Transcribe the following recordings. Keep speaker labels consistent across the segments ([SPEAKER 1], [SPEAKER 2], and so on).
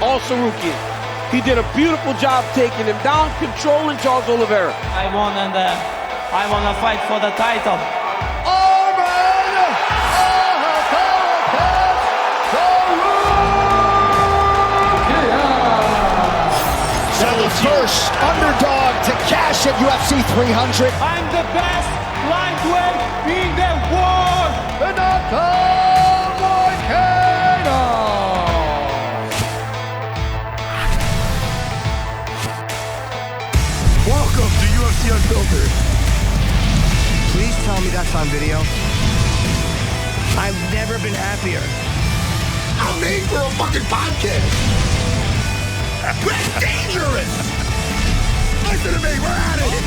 [SPEAKER 1] all Tsarukyan. He did a beautiful job taking him down, controlling Charles Oliveira.
[SPEAKER 2] I want to fight for the title.
[SPEAKER 3] So the first underdog to cash at UFC 300.
[SPEAKER 2] I'm the best lightweight in the world.
[SPEAKER 3] Renato Moicano.
[SPEAKER 4] Welcome to UFC Unfiltered.
[SPEAKER 5] Please tell me that's on video. I've never been happier.
[SPEAKER 4] I'm made for a fucking podcast. We're dangerous. Listen to me. We're out of here.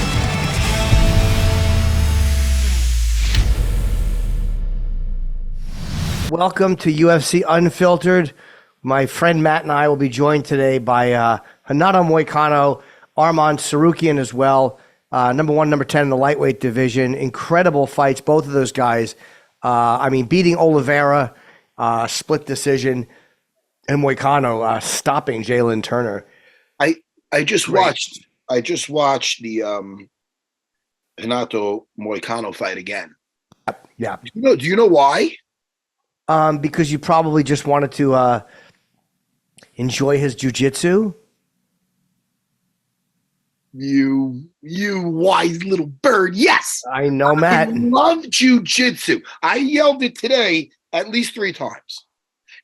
[SPEAKER 5] Welcome to UFC Unfiltered. My friend Matt and I will be joined today by Renato Moicano, Arman Tsarukyan as well. Number 1, number 10 in the lightweight division. Incredible fights, both of those guys. Beating Oliveira, split decision, and Moicano stopping Jalin Turner.
[SPEAKER 4] I just watched the Renato Moicano fight again.
[SPEAKER 5] Yeah.
[SPEAKER 4] Do you know why?
[SPEAKER 5] Because you probably just wanted to enjoy his jiu-jitsu.
[SPEAKER 4] You wise little bird. Yes.
[SPEAKER 5] I know, Matt.
[SPEAKER 4] I love jiu-jitsu. I yelled it today at least 3 times.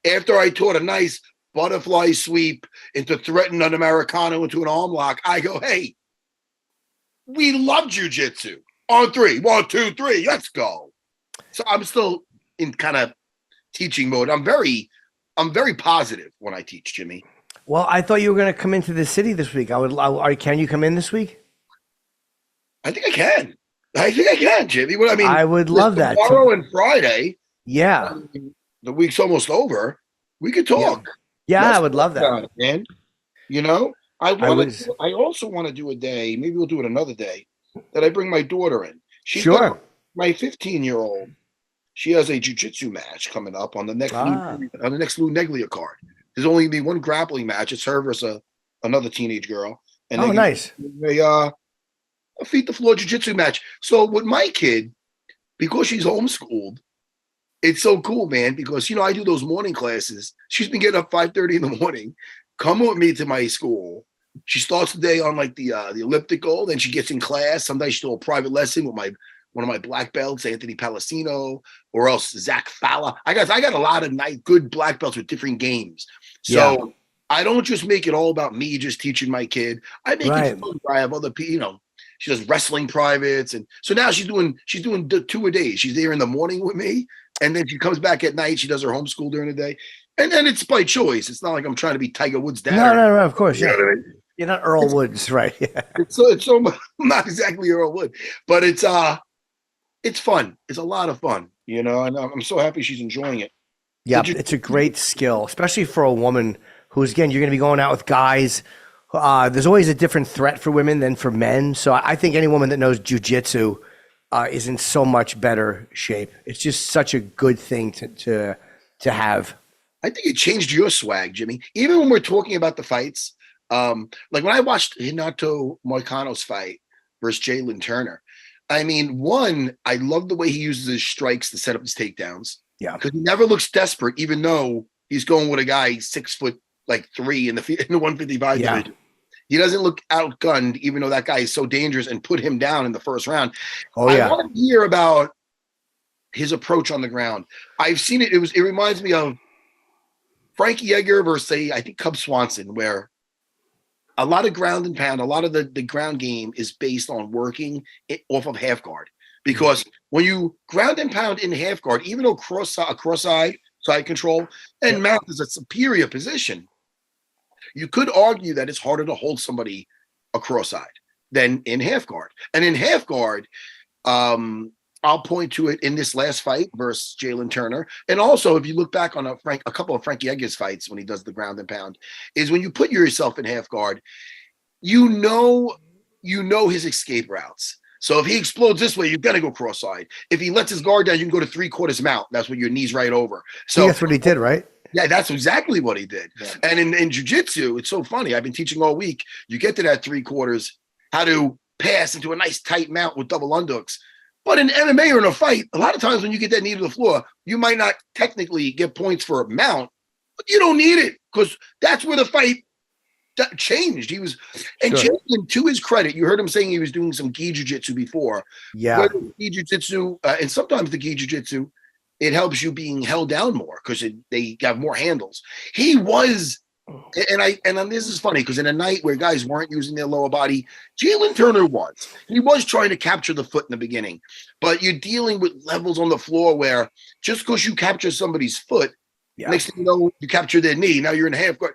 [SPEAKER 4] After I taught a nice butterfly sweep into threatening an Americano into an arm lock, I go, hey, we love jiu-jitsu. On 3. 1, 2, 3, let's go. So I'm still in kind of teaching mode. I'm very positive when I teach, Jimmy.
[SPEAKER 5] Well, I thought you were going to come into the city this week. Can you come in this week?
[SPEAKER 4] I think I can, Jimmy. What I mean,
[SPEAKER 5] I would love that.
[SPEAKER 4] Tomorrow and Friday.
[SPEAKER 5] Yeah.
[SPEAKER 4] The week's almost over. We could talk.
[SPEAKER 5] Yeah, I would love that.
[SPEAKER 4] Man. You know, I also want to do a day, maybe we'll do it another day, that I bring my daughter in.
[SPEAKER 5] Sure.
[SPEAKER 4] My 15-year-old, she has a jiu-jitsu match coming up on the next Lou Neglia card. There's only be one grappling match. It's her versus another teenage girl. And
[SPEAKER 5] nice.
[SPEAKER 4] A feet to floor jiu-jitsu match. So with my kid, because she's homeschooled, it's so cool, man, because, I do those morning classes. She's been getting up 5:30 in the morning, come with me to my school. She starts the day on like the elliptical, then she gets in class. Sometimes she'll do a private lesson with one of my black belts, Anthony Palacino, or else Zach Falla. I got a lot of nice, good black belts with different games. So I don't just make it all about me just teaching my kid. I make it fun. I have other people, she does wrestling privates. And so now she's doing 2 a day. She's there in the morning with me. And then she comes back at night. She does her homeschool during the day. And then it's by choice. It's not like I'm trying to be Tiger Woods' dad.
[SPEAKER 5] No, of course.
[SPEAKER 4] You know what I mean?
[SPEAKER 5] You're not Earl Woods, right? Yeah.
[SPEAKER 4] It's so not exactly Earl Wood, but it's fun. It's a lot of fun, and I'm so happy she's enjoying it.
[SPEAKER 5] Yeah, it's a great skill, especially for a woman who's, again, you're going to be going out with guys. There's always a different threat for women than for men. So I think any woman that knows jiu-jitsu is in so much better shape. It's just such a good thing to have. I
[SPEAKER 4] think it changed your swag, Jimmy. Even when we're talking about the fights, like when I watched Renato Moicano's fight versus Jalin Turner, I love the way he uses his strikes to set up his takedowns. Yeah, because he never looks desperate, even though he's going with a guy 6'3" in the 155 division. He doesn't look outgunned, even though that guy is so dangerous, and put him down in the first round. I want to hear about his approach on the ground. I've seen it. It reminds me of Frankie Edgar versus, say, I think Cub Swanson, where a lot of ground and pound, a lot of the ground game is based on working it off of half guard. Because when you ground and pound in half guard, even though cross-side side control and mount is a superior position, you could argue that it's harder to hold somebody across side than in half guard. And in half guard, I'll point to it in this last fight versus Jalin Turner. And also, if you look back on a couple of Frankie Edgar's fights when he does the ground and pound, is when you put yourself in half guard, you know his escape routes. So if he explodes this way, you're going to go cross-side. If he lets his guard down, you can go to 3/4 mount. That's when your knee's right over. So
[SPEAKER 5] that's what he did, right?
[SPEAKER 4] Yeah, that's exactly what he did. Yeah. And in jiu-jitsu, it's so funny. I've been teaching all week. You get to that 3/4, how to pass into a nice tight mount with double underhooks. But in MMA or in a fight, a lot of times when you get that knee to the floor, you might not technically get points for a mount, but you don't need it because that's where the fight changed. He was, and Jalin, to his credit, you heard him saying he was doing some gi jiu-jitsu before.
[SPEAKER 5] Yeah.
[SPEAKER 4] Gi jiu-jitsu, and sometimes the gi jiu-jitsu, it helps you being held down more because they have more handles. He was, and this is funny because in a night where guys weren't using their lower body, Jalin Turner was. He was trying to capture the foot in the beginning, but you're dealing with levels on the floor where just because you capture somebody's foot, next thing you know, you capture their knee. Now you're in half guard.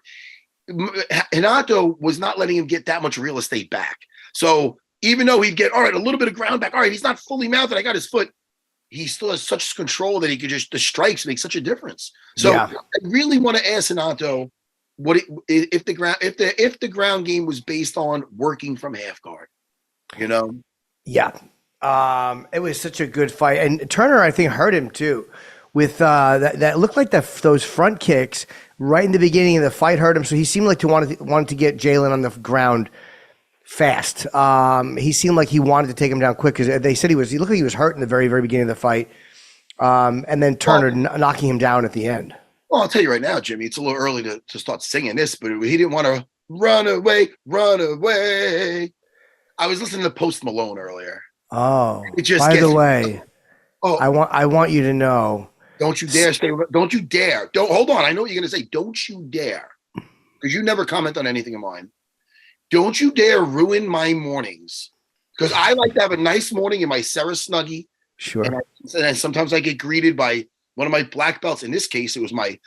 [SPEAKER 4] Renato was not letting him get that much real estate back. So even though he'd get, all right, a little bit of ground back, all right, he's not fully mounted, I got his foot, he still has such control that he could just, the strikes make such a difference. So I really want to ask Renato if the ground game was based on working from half guard, you know?
[SPEAKER 5] Yeah. It was such a good fight. And Turner, I think, hurt him too. With that looked like those front kicks right in the beginning of the fight hurt him, so he seemed like to wanted to get Jalin on the ground fast. He seemed like he wanted to take him down quick because they said he looked like he was hurt in the very, very beginning of the fight, and then Turner knocking him down at the end.
[SPEAKER 4] Well, I'll tell you right now, Jimmy, it's a little early to start singing this, but he didn't want to run away. I was listening to Post Malone earlier.
[SPEAKER 5] Oh, by the way, I want you to know.
[SPEAKER 4] Don't you dare stay. Don't you dare. Don't hold on. I know what you're going to say. Don't you dare. Because you never comment on anything of mine. Don't you dare ruin my mornings. Because I like to have a nice morning in my Serra Snuggie.
[SPEAKER 5] Sure.
[SPEAKER 4] And sometimes I get greeted by one of my black belts. In this case, it was my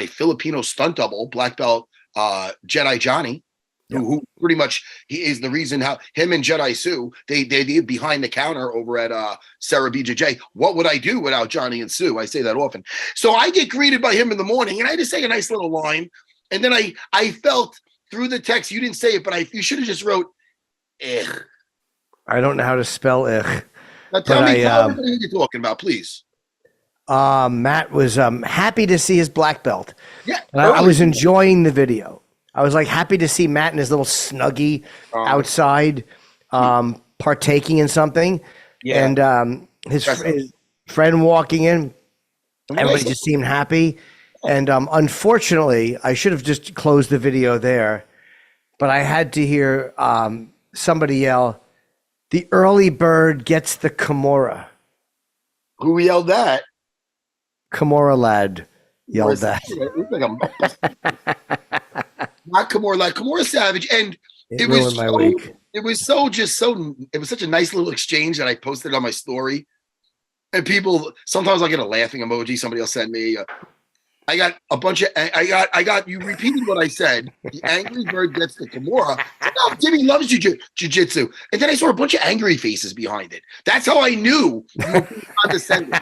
[SPEAKER 4] Filipino stunt double, black belt Jedi Johnny. Who pretty much he is the reason how him and Jedi Sue they did behind the counter over at Serra BJJ. What would I do without Johnny and Sue? I say that often. So I get greeted by him in the morning, and I just say a nice little line, and then I felt through the text you didn't say it, but you should have just wrote "ugh."
[SPEAKER 5] I don't know how to spell "ugh."
[SPEAKER 4] Now tell me what you're talking about, please.
[SPEAKER 5] Matt was happy to see his black belt.
[SPEAKER 4] Yeah,
[SPEAKER 5] and I was enjoying the video. I was like happy to see Matt in his little snuggie outside, partaking in something. Yeah. And his friend walking in, everybody just seemed happy. And unfortunately, I should have just closed the video there, but I had to hear somebody yell, "The early bird gets the Kimura."
[SPEAKER 4] Who yelled that?
[SPEAKER 5] Kimura lad yelled that.
[SPEAKER 4] Not Kimura, like Kimura Savage, and it was such a nice little exchange that I posted on my story. And people, sometimes I get a laughing emoji. Somebody will send me. I got a bunch of. I got you repeating what I said. The angry bird gets the Kimura. No, Jimmy loves jiu-jitsu, and then I saw a bunch of angry faces behind it. That's how I knew you were condescending.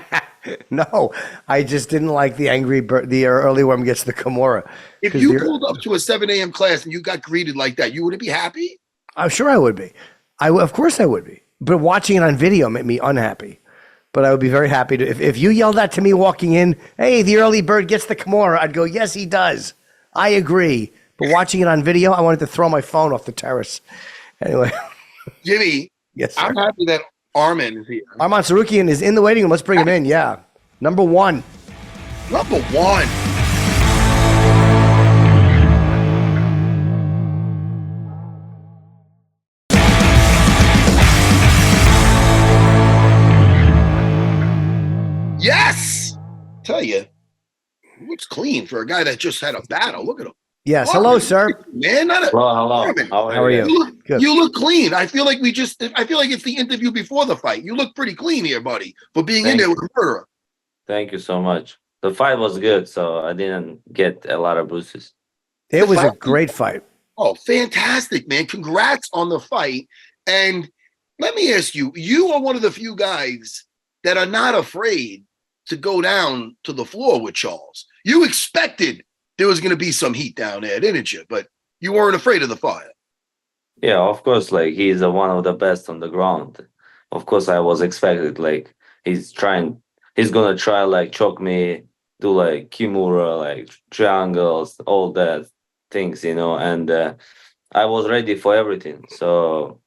[SPEAKER 5] No, I just didn't like the angry bird. The early worm gets the Kimura.
[SPEAKER 4] If you pulled up to a 7 a.m. class and you got greeted like that, you wouldn't be happy?
[SPEAKER 5] I'm sure I would be. Of course I would be. But watching it on video made me unhappy. But I would be very happy to. If you yelled that to me walking in, "Hey, the early bird gets the Kimura," I'd go, "Yes, he does. I agree." But watching it on video, I wanted to throw my phone off the terrace. Anyway.
[SPEAKER 4] Jimmy, yes, sir. I'm happy that Arman is here.
[SPEAKER 5] Arman Tsarukyan is in the waiting room. Let's bring him in. Yeah. Number one.
[SPEAKER 4] Yes! Tell you, he looks clean for a guy that just had a battle. Look at him.
[SPEAKER 5] Yes. Hello, sir.
[SPEAKER 4] Man,
[SPEAKER 6] hello.
[SPEAKER 4] How are you? You look clean. I feel like it's the interview before the fight. You look pretty clean here, buddy, for being in there with a murderer.
[SPEAKER 6] Thank you so much. The fight was good, so I didn't get a lot of bruises.
[SPEAKER 5] It was a great fight.
[SPEAKER 4] Oh, fantastic, man. Congrats on the fight. And let me ask you, you are one of the few guys that are not afraid to go down to the floor with Charles. You expected there was going to be some heat down there, didn't you? But you weren't afraid of the fire.
[SPEAKER 6] Yeah, of course. Like, he's one of the best on the ground. Of course, I was expected. Like, he's going to try, like, choke me do like kimura, like triangles, all that things, and I was ready for everything. So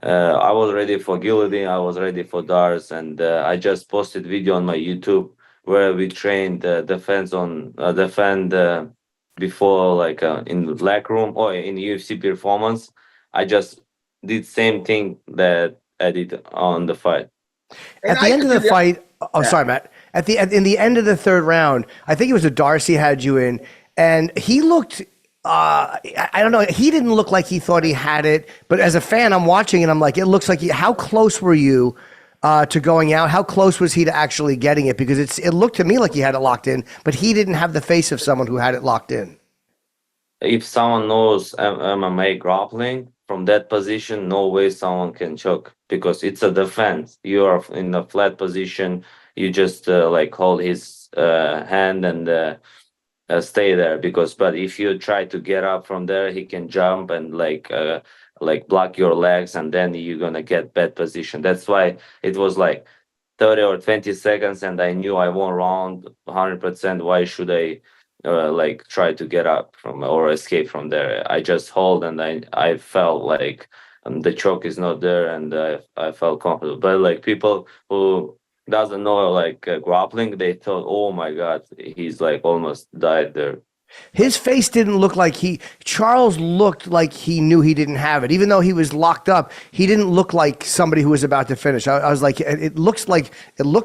[SPEAKER 6] I was ready for guillotine, I was ready for darts, and I just posted video on my YouTube where we trained defend before, like in the black room or in UFC performance. I just did same thing that I did on the fight.
[SPEAKER 4] And
[SPEAKER 5] At the end of the fight,
[SPEAKER 4] Yeah.
[SPEAKER 5] sorry, Matt. In the end of the third round, I think it was a Darcy had you in, and he looked. I don't know. He didn't look like he thought he had it, but as a fan, I'm watching and I'm like, it looks like. How close were you to going out? How close was he to actually getting it? Because it looked to me like he had it locked in, but he didn't have the face of someone who had it locked in.
[SPEAKER 6] If someone knows MMA grappling from that position, no way someone can choke, because it's a defense. You are in a flat position. You just like hold his hand and stay there. But if you try to get up from there, he can jump and like block your legs, and then you're gonna get bad position. That's why it was like 30 or 20 seconds, and I knew I won round 100%. Why should I like try to get up from or escape from there? I just hold, and I felt like the choke is not there, and I felt comfortable. But like people who doesn't know like grappling, they thought, oh my god, he's like almost died there.
[SPEAKER 5] His face didn't look like Charles looked like he knew he didn't have it. Even though he was locked up, he didn't look like somebody who was about to finish. I was like, it looked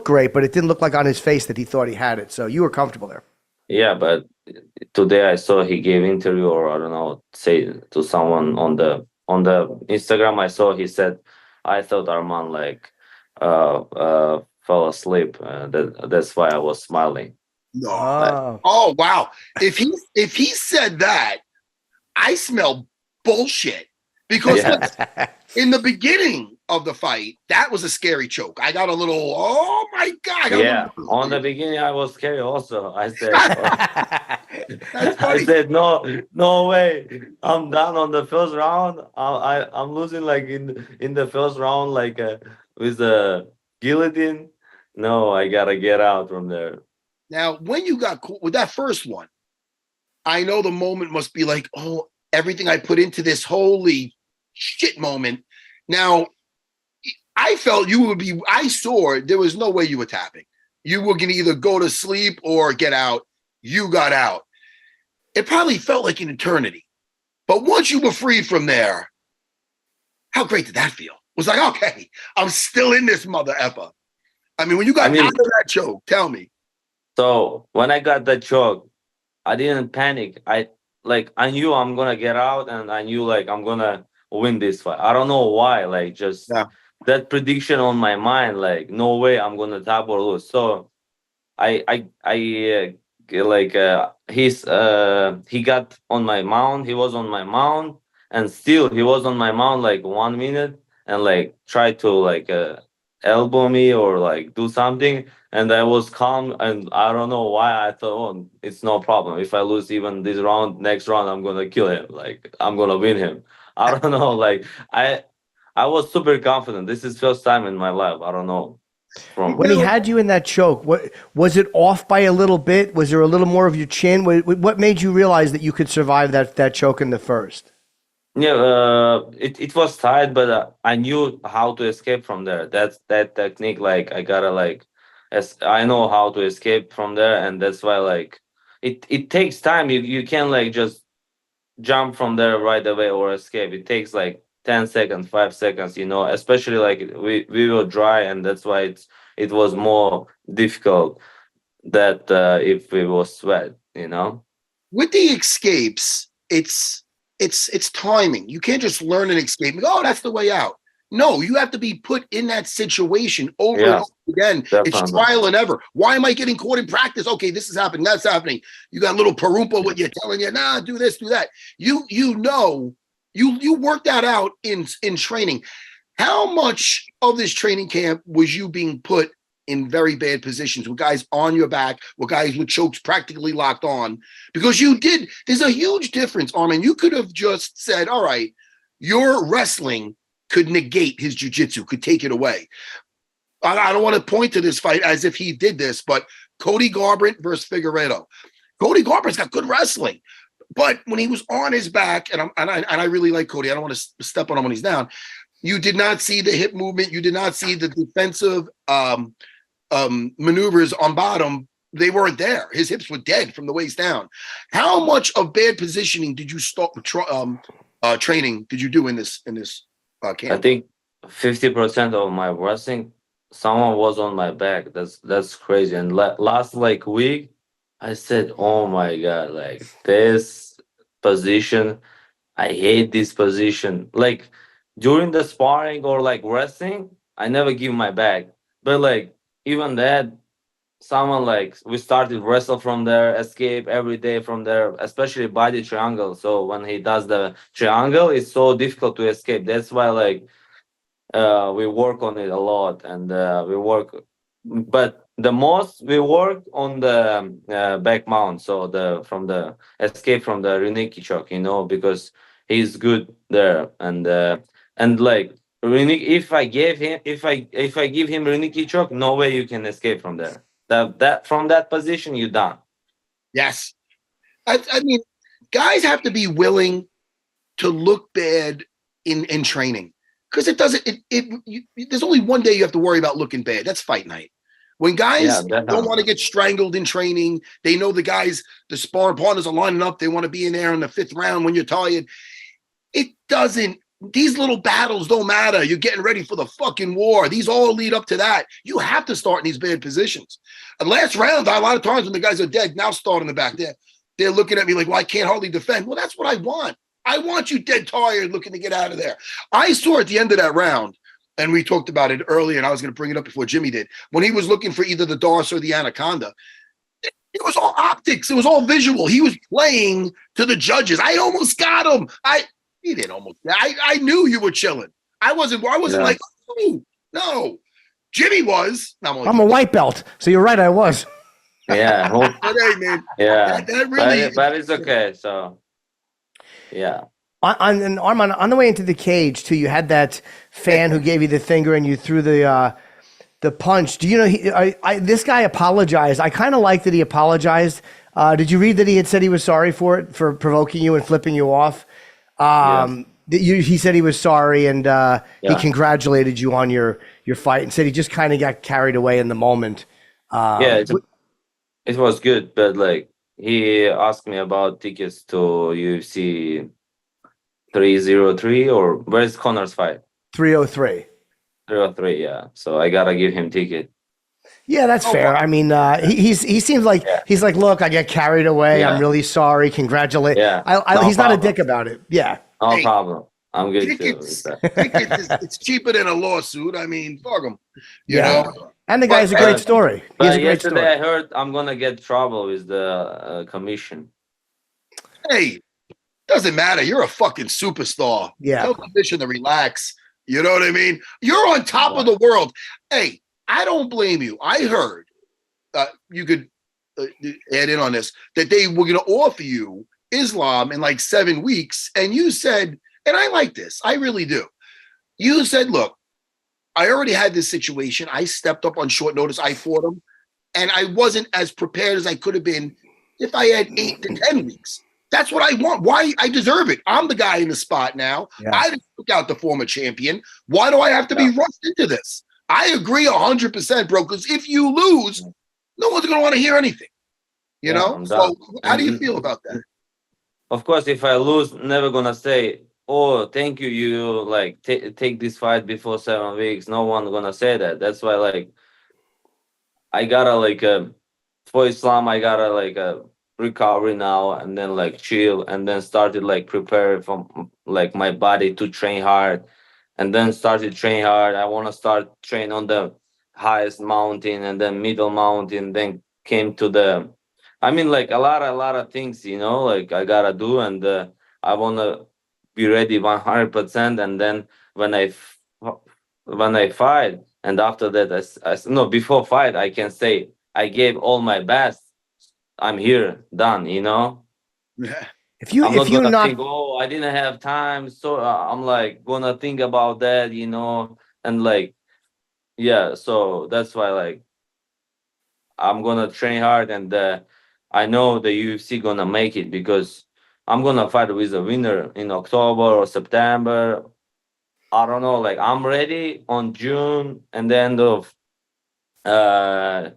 [SPEAKER 5] great, but it didn't look like on his face that he thought he had it. So you were comfortable there.
[SPEAKER 6] Yeah, but today I saw he gave interview, or I don't know, say to someone on the Instagram. I saw he said, I thought Arman like fell asleep. That's why I was smiling.
[SPEAKER 4] No. Oh wow. If he said that, I smell bullshit, because in the beginning of the fight, that was a scary choke. I got a little, oh my god.
[SPEAKER 6] On the beginning I was scared also. I said
[SPEAKER 4] That's funny.
[SPEAKER 6] I said no way. I'm done on the first round. I'm losing like in the first round, like with the guillotine. No, I gotta get out from there.
[SPEAKER 4] Now, when you got with that first one, I know the moment must be like, oh, everything I put into this, holy shit moment. Now, I felt I saw there was no way you were tapping. You were going to either go to sleep or get out. You got out. It probably felt like an eternity. But once you were freed from there, how great did that feel? It was like, okay, I'm still in this mother effer. I mean, when you got out of that choke, tell me.
[SPEAKER 6] So when I got that choke, I didn't panic. I knew I'm gonna get out, and I knew like I'm gonna win this fight. I don't know why, like just that prediction on my mind, like no way I'm gonna tap or lose. So he got on my mount. He was on my mount, and still he was on my mount like 1 minute, and like tried to like elbow me or like do something, and I was calm, and I don't know why I thought, oh, it's no problem. If I lose even this round, next round I'm gonna kill him, like I'm gonna win him. I don't know, like I was super confident. This is first time in my life. I don't know.
[SPEAKER 5] When he had you in that choke, what was it off by a little bit? Was there a little more of your chin? What made you realize that you could survive that choke in the first?
[SPEAKER 6] Yeah, it was tight, but I knew how to escape from there. That's that technique. Like I gotta like, as I know how to escape from there, and that's why like it takes time. You can't like just jump from there right away or escape. It takes like 10 seconds, 5 seconds. Especially like we were dry, and that's why it was more difficult that if we was sweat.
[SPEAKER 4] With the escapes, it's timing. You can't just learn an escape and go, oh, that's the way out. No, you have to be put in that situation over and over again. Definitely. It's trial and error. Why am I getting caught in practice? Okay, this is happening, that's happening. You got a little parumpa what you're telling you, nah, do this, do that. You worked that out in training. How much of this training camp was you being put in very bad positions with guys on your back, with guys with chokes practically locked on? Because there's a huge difference, Arman. You could have just said, all right, your wrestling could negate his jiu-jitsu, could take it away. I don't want to point to this fight as if he did this, but Cody Garbrandt versus Figueiredo. Cody Garbrandt's got good wrestling, but when he was on his back, and I really like Cody. I don't want to step on him when he's down. You did not see the hip movement. You did not see the defensive maneuvers on bottom. They weren't there. His hips were dead from the waist down. How much of bad positioning did you start training did you do in this camp?
[SPEAKER 6] I think 50% of my wrestling, someone was on my back. That's crazy. And last like week, I said, "Oh my God, like this position, I hate this position." Like during the sparring or like wrestling, I never give my back. But like even that, someone like we started wrestle from there, escape every day from there, especially body triangle. So when he does the triangle, it's so difficult to escape. That's why like we work on it a lot, and we work, but the most we work on the back mount, so from the escape from the Reniki choke, because he's good there. And like Renik, if I give him Reniki choke, no way you can escape from there. That from that position, you're done.
[SPEAKER 4] Yes. I mean, guys have to be willing to look bad in training, because it doesn't. There's only one day you have to worry about looking bad. That's fight night. When guys don't want to get strangled in training, they know the sparring partners are lining up. They want to be in there in the 5th round when you're tired. It doesn't. These little battles don't matter. You're getting ready for the fucking war. These all lead up to that. You have to start in these bad positions. And last round, a lot of times when the guys are dead, now start in the back there. They're looking at me like, well, I can't hardly defend. Well, that's what I want. I want you dead tired looking to get out of there. I saw at the end of that round, and we talked about it earlier, and I was going to bring it up before Jimmy did, when he was looking for either the Darce or the Anaconda, it was all optics. It was all visual. He was playing to the judges. I almost got him. He didn't almost. I knew you were chilling. I wasn't like, oh, no. Jimmy was.
[SPEAKER 5] I'm a white belt, so you're right. I was.
[SPEAKER 6] Yeah.
[SPEAKER 4] But hey, man.
[SPEAKER 6] Yeah.
[SPEAKER 4] That really.
[SPEAKER 6] But it's okay. So. Yeah.
[SPEAKER 5] And Arman, on the way into the cage too, you had that fan who gave you the finger and you threw the punch. Do you know this guy apologized? I kind of like that he apologized. Did you read that he had said he was sorry for provoking you and flipping you off? He said he was sorry, and he congratulated you on your fight and said he just kind of got carried away in the moment.
[SPEAKER 6] It was good, but like he asked me about tickets to UFC 303, or where's Connor's fight?
[SPEAKER 5] 303.
[SPEAKER 6] 303, yeah. So I gotta give him ticket.
[SPEAKER 5] Yeah, that's fair. Wow. I mean, he seems like he's like, look, I get carried away. I'm really sorry. Congratulate.
[SPEAKER 6] Yeah,
[SPEAKER 5] he's not a dick about it. Yeah,
[SPEAKER 6] no problem. I'm good
[SPEAKER 4] tickets,
[SPEAKER 6] too.
[SPEAKER 4] It's cheaper than a lawsuit. I mean, fuck him. You know.
[SPEAKER 5] And the guy's a great story.
[SPEAKER 6] But yesterday I heard I'm gonna get trouble with the commission.
[SPEAKER 4] Hey, doesn't matter. You're a fucking superstar.
[SPEAKER 5] Yeah.
[SPEAKER 4] Tell the commission to relax. You know what I mean? You're on top of the world. Hey, I don't blame you. I heard you could add in on this, that they were going to offer you Islam in like 7 weeks. And you said, and I like this, I really do. You said, look, I already had this situation. I stepped up on short notice. I fought him. And I wasn't as prepared as I could have been if I had 8 to 10 weeks. That's what I want. Why? I deserve it. I'm the guy in the spot now. Yeah. I didn't took out the former champion. Why do I have to be rushed into this? I agree 100%, bro, because if you lose, no one's going to want to hear anything. You know? So how do you feel about that?
[SPEAKER 6] Of course, if I lose, never going to say, oh, thank you. You like take this fight before 7 weeks. No one going to say that. That's why, like, I got to, for Islam, I got to, recovery now, and then like chill, and then started like prepare from like my body to train hard, and then started train hard. I want to start train on the highest mountain and then middle mountain, then came to the, I mean, like a lot of things, like I gotta do, and I want to be ready 100%. And then when I fight, and after that, before fight, I can say I gave all my best. I'm here, done,
[SPEAKER 4] Yeah.
[SPEAKER 5] If you not
[SPEAKER 6] think, oh, I didn't have time, so I'm like gonna think about that, and like, yeah. So that's why, like, I'm gonna train hard, and I know the UFC gonna make it because I'm gonna fight with a winner in October or September. I don't know. Like I'm ready on June and the end of uh,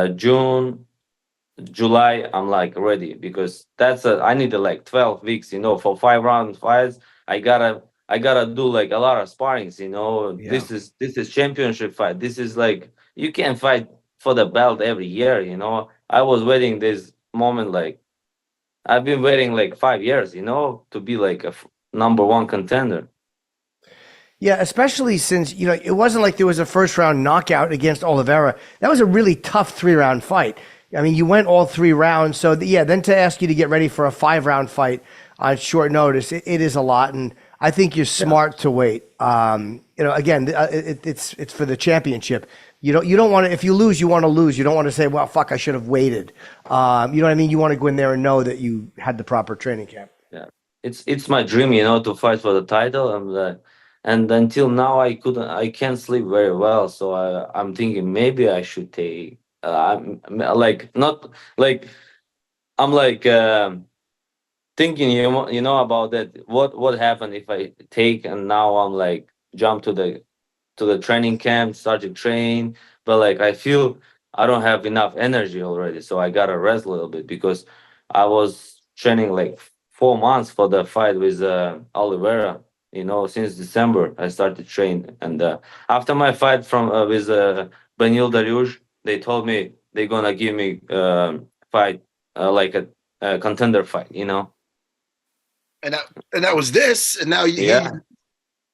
[SPEAKER 6] June, July. I'm like ready because I need like 12 weeks. For 5 round fights. I gotta do like a lot of sparrings.
[SPEAKER 5] Yeah.
[SPEAKER 6] This is championship fight. This is like you can't fight for the belt every year. I was waiting this moment like I've been waiting like 5 years. To be like a number one contender.
[SPEAKER 5] Yeah, especially since, it wasn't like there was a first round knockout against Oliveira. That was a really tough 3-round fight. I mean, you went all 3 rounds. So, yeah, then to ask you to get ready for a 5-round fight on short notice, it is a lot. And I think you're smart to wait. Again, it's for the championship. You don't want to, if you lose, you want to lose. You don't want to say, well, fuck, I should have waited. You know what I mean? You want to go in there and know that you had the proper training camp.
[SPEAKER 6] Yeah, it's my dream, to fight for the title, and until now I can't sleep very well. So I'm thinking maybe I should take. I'm like not like I'm like thinking, about that. What happened if I take and now I'm like jump to the training camp, start to train, but like I feel I don't have enough energy already, so I gotta rest a little bit because I was training like 4 months for the fight with Oliveira. Since December I started train, and after my fight from with Benil Dariush, they told me they're gonna give me fight like a contender fight.
[SPEAKER 4] And that was this, and now
[SPEAKER 6] Yeah.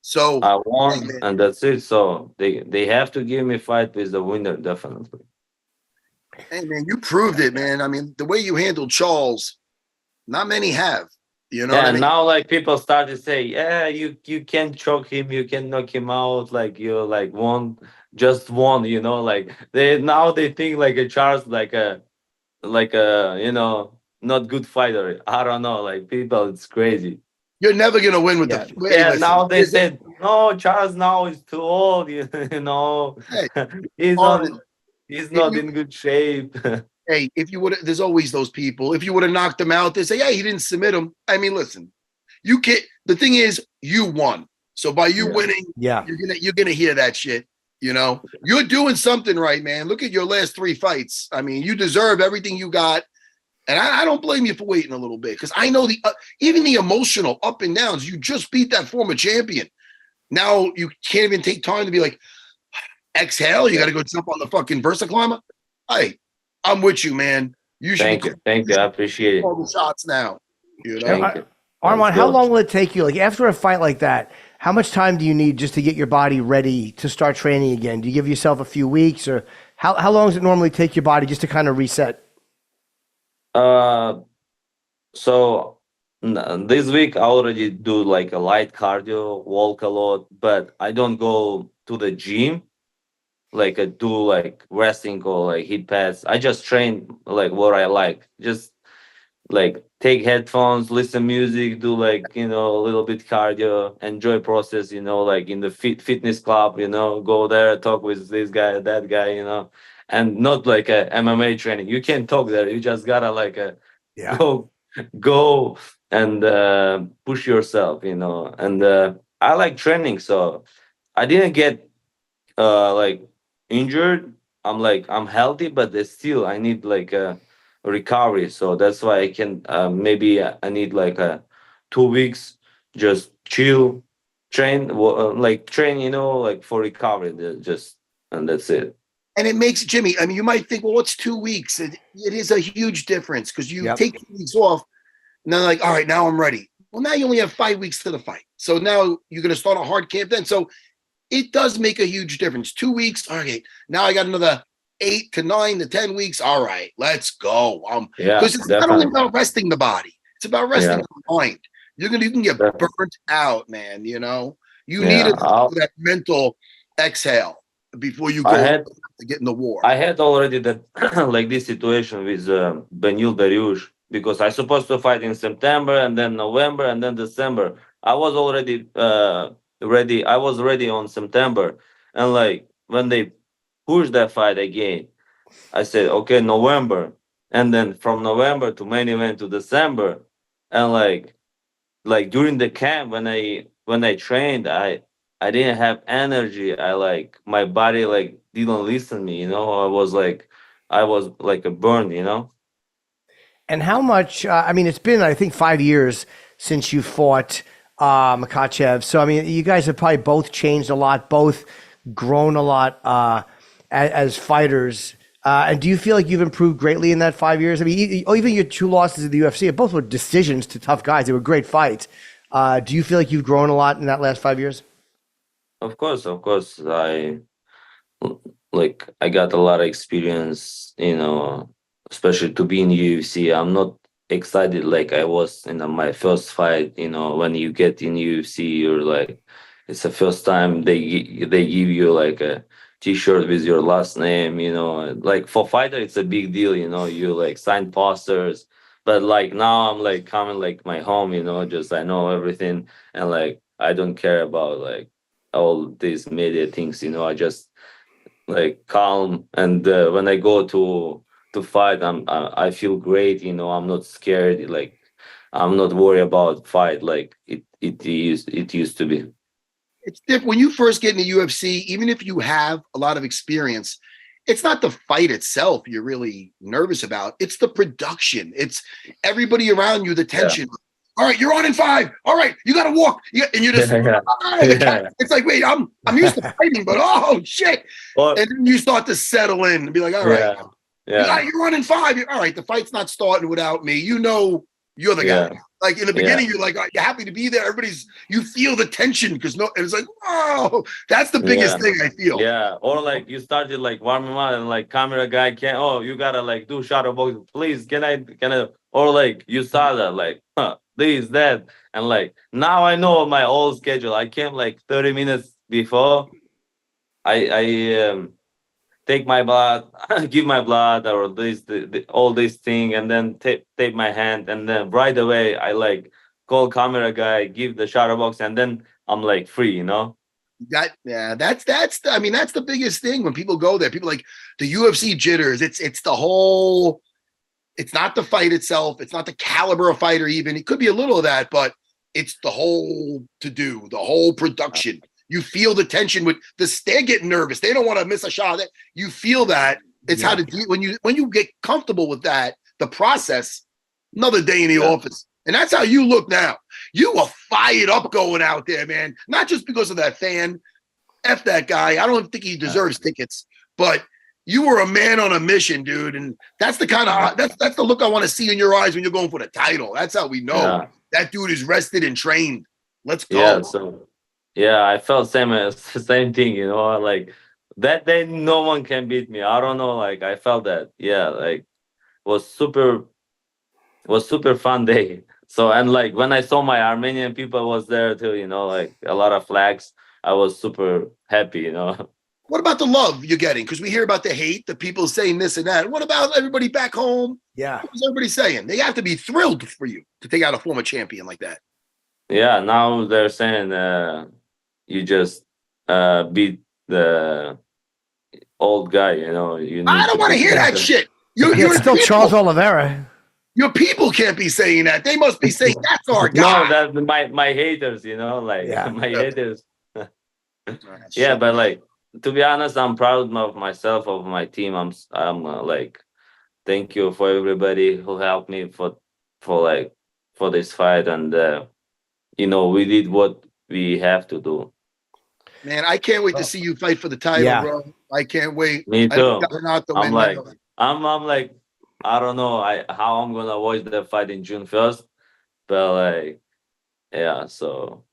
[SPEAKER 4] So
[SPEAKER 6] I
[SPEAKER 4] hey,
[SPEAKER 6] won,
[SPEAKER 4] man,
[SPEAKER 6] and that's it. So they have to give me fight with the winner, definitely.
[SPEAKER 4] hey, man, you proved it, man. I mean, the way you handled Charles, not many have. You know what
[SPEAKER 6] Yeah,
[SPEAKER 4] I
[SPEAKER 6] and
[SPEAKER 4] mean?
[SPEAKER 6] now like people start to say, yeah, you can choke him, you can knock him out, like you like just won, like they think like a Charles like a not good fighter. I don't know, like people, it's crazy.
[SPEAKER 4] You're never gonna win with
[SPEAKER 5] Yeah.
[SPEAKER 4] the. Hey,
[SPEAKER 6] Yeah,
[SPEAKER 4] listen,
[SPEAKER 6] now they said no, Charles now is too old, you know,
[SPEAKER 4] hey,
[SPEAKER 6] he's not
[SPEAKER 4] Arman,
[SPEAKER 6] he's
[SPEAKER 4] if
[SPEAKER 6] not
[SPEAKER 4] you
[SPEAKER 6] in good shape.
[SPEAKER 4] hey, if you would, there's always those people. If you would have knocked him out, they say, "Hey, he didn't submit him." I mean, listen, you can't. The thing is, you won. So by you winning,
[SPEAKER 5] Yeah.
[SPEAKER 4] you're gonna hear that shit. You're doing something right, man. Look at your last 3 fights. I mean, you deserve everything you got, and I don't blame you for waiting a little bit because I know even the emotional up and downs. You just beat that former champion. Now you can't even take time to be like, exhale. You got to go jump on the fucking Versa climber. Hey, I'm with you, man. You should be
[SPEAKER 6] Thank you, I appreciate it.
[SPEAKER 4] all the shots now.
[SPEAKER 6] Thank you.
[SPEAKER 5] Arman,
[SPEAKER 6] Let's
[SPEAKER 5] how
[SPEAKER 6] go.
[SPEAKER 5] long will it take you? Like after a fight like that, how much time do you need just to get your body ready to start training again? Do you give yourself a few weeks, or how long does it normally take your body just to kind of reset?
[SPEAKER 6] So this week I already do like a light cardio, walk a lot, but I don't go to the gym. Like I do like resting or like hit pads. I just train like what I like. Just like take headphones, listen music, do like a little bit cardio, enjoy process. Like in the fitness club. Go there, talk with this guy, that guy. And not like a MMA training. You can't talk there. You just gotta like
[SPEAKER 5] Yeah.
[SPEAKER 6] go and push yourself. And I like training, so I didn't get like injured. I'm healthy, but there's still I need like a recovery. So that's why I can maybe I need like 2 weeks just chill, train, like for recovery. Just and that's it.
[SPEAKER 4] And it makes Jimmy. I mean, you might think, well, what's 2 weeks? It is a huge difference because you
[SPEAKER 5] Yep.
[SPEAKER 4] take 2 weeks off, and then like, all right, now I'm ready. Well, now you only have 5 weeks to the fight, so now you're going to start a hard camp then. So it does make a huge difference. 2 weeks, all right. Now I got another 8 to 9 to 10 weeks. All right, let's go.
[SPEAKER 6] Yeah,
[SPEAKER 4] Because it's not only
[SPEAKER 6] definitely.
[SPEAKER 4] about resting the body; it's about resting
[SPEAKER 6] Yeah,
[SPEAKER 4] the mind. You can get
[SPEAKER 6] definitely.
[SPEAKER 4] burnt out, man. You need
[SPEAKER 6] Yeah.
[SPEAKER 4] that mental exhale before you
[SPEAKER 6] I
[SPEAKER 4] go
[SPEAKER 6] had
[SPEAKER 4] to get in the war.
[SPEAKER 6] I had already that like this situation with Benil Dariush because I supposed to fight in September and then November and then December. I was already ready. I was ready on September, and like when they pushed that fight again, I said, okay, November. And then from November to main event to December. And like during the camp when I trained, I didn't have energy. I like my body like didn't listen to me, you know. I was like a burn, you know.
[SPEAKER 5] And how much? I mean, it's been I think 5 years since you fought Makhachev. So I mean, you guys have probably both changed a lot, both grown a lot as fighters. And do you feel like you've improved greatly in that 5 years? I mean, even your two losses in the UFC, both were decisions to tough guys. They were great fights. Do you feel like you've grown a lot in that last 5 years?
[SPEAKER 6] Of course. I got a lot of experience, you know, especially to be in UFC. I'm not excited like I was in my first fight. You know, when you get in UFC, you're like, it's the first time they give you like a T-shirt with your last name. You know, like for fighter, it's a big deal. You know, you like sign posters. But like now, I'm like coming like my home. You know, just I know everything, and like I don't care about like all these media things. You know, I just like calm, and when I go to fight, I feel great. You know, I'm not scared. Like I'm not worried about fight like it used to be.
[SPEAKER 4] It's different when you first get in the UFC, even if you have a lot of experience, it's not the fight itself you're really nervous about. It's the production. It's everybody around you, the tension. Yeah. All right, you're on in 5. All right, you got to walk. And you're just, it's like, wait, I'm used to fighting, but oh shit. Well, and then you start to settle in and be like, all right, you're on in 5. All right, the fight's not starting without me. You know, you're the guy. Like in the beginning, you're like, you're happy to be there. You feel the tension because and it's like, oh, that's the biggest thing I feel.
[SPEAKER 6] Yeah. Or like you started like warming up and like camera guy can't, you gotta like do shadow box. Please, can I, or like you saw that like, this, that. And like now I know my old schedule. I came like 30 minutes before. I take my blood, give my blood, or all this thing, and then tape my hand, and then right away I like call camera guy, give the shadow box, and then I'm like free, you know.
[SPEAKER 4] That's the biggest thing when people go there. People like the UFC jitters. It's the whole. It's not the fight itself. It's not the caliber of fighter. Even it could be a little of that, but it's the whole the whole production. You feel the tension with they're getting nervous. They don't want to miss a shot. You feel that. It's how to deal when you get comfortable with that, the process, another day in the office. And that's how you look now. You are fired up going out there, man. Not just because of that fan. F that guy. I don't think he deserves tickets, but you were a man on a mission, dude. And that's the kind of that's the look I want to see in your eyes when you're going for the title. That's how we know that dude is rested and trained. Let's go.
[SPEAKER 6] Yeah, so I felt same thing, you know, like that day no one can beat me. I don't know, like I felt that. Yeah, like was super fun day. So and like when I saw my Armenian people was there too, you know, like a lot of flags. I was super happy, you know.
[SPEAKER 4] What about the love you're getting? Because we hear about the hate, the people saying this and that. What about everybody back home?
[SPEAKER 5] Yeah.
[SPEAKER 4] What was everybody saying? They have to be thrilled for you to take out a former champion like that.
[SPEAKER 6] Yeah, now they're saying you just beat the old guy, you know.
[SPEAKER 4] I don't want to hear that shit.
[SPEAKER 5] You're still people. Charles Oliveira.
[SPEAKER 4] Your people can't be saying that. They must be saying that's our guy.
[SPEAKER 6] No, that my haters, you know, like my haters. But like to be honest, I'm proud of myself, of my team. I'm like, thank you for everybody who helped me for this fight, and you know, we did what we have to do.
[SPEAKER 4] Man, I can't wait to see you fight for the title, bro. I can't wait.
[SPEAKER 6] Me too. I'm like, I don't know how I'm gonna watch the fight in June 1st, but like, so.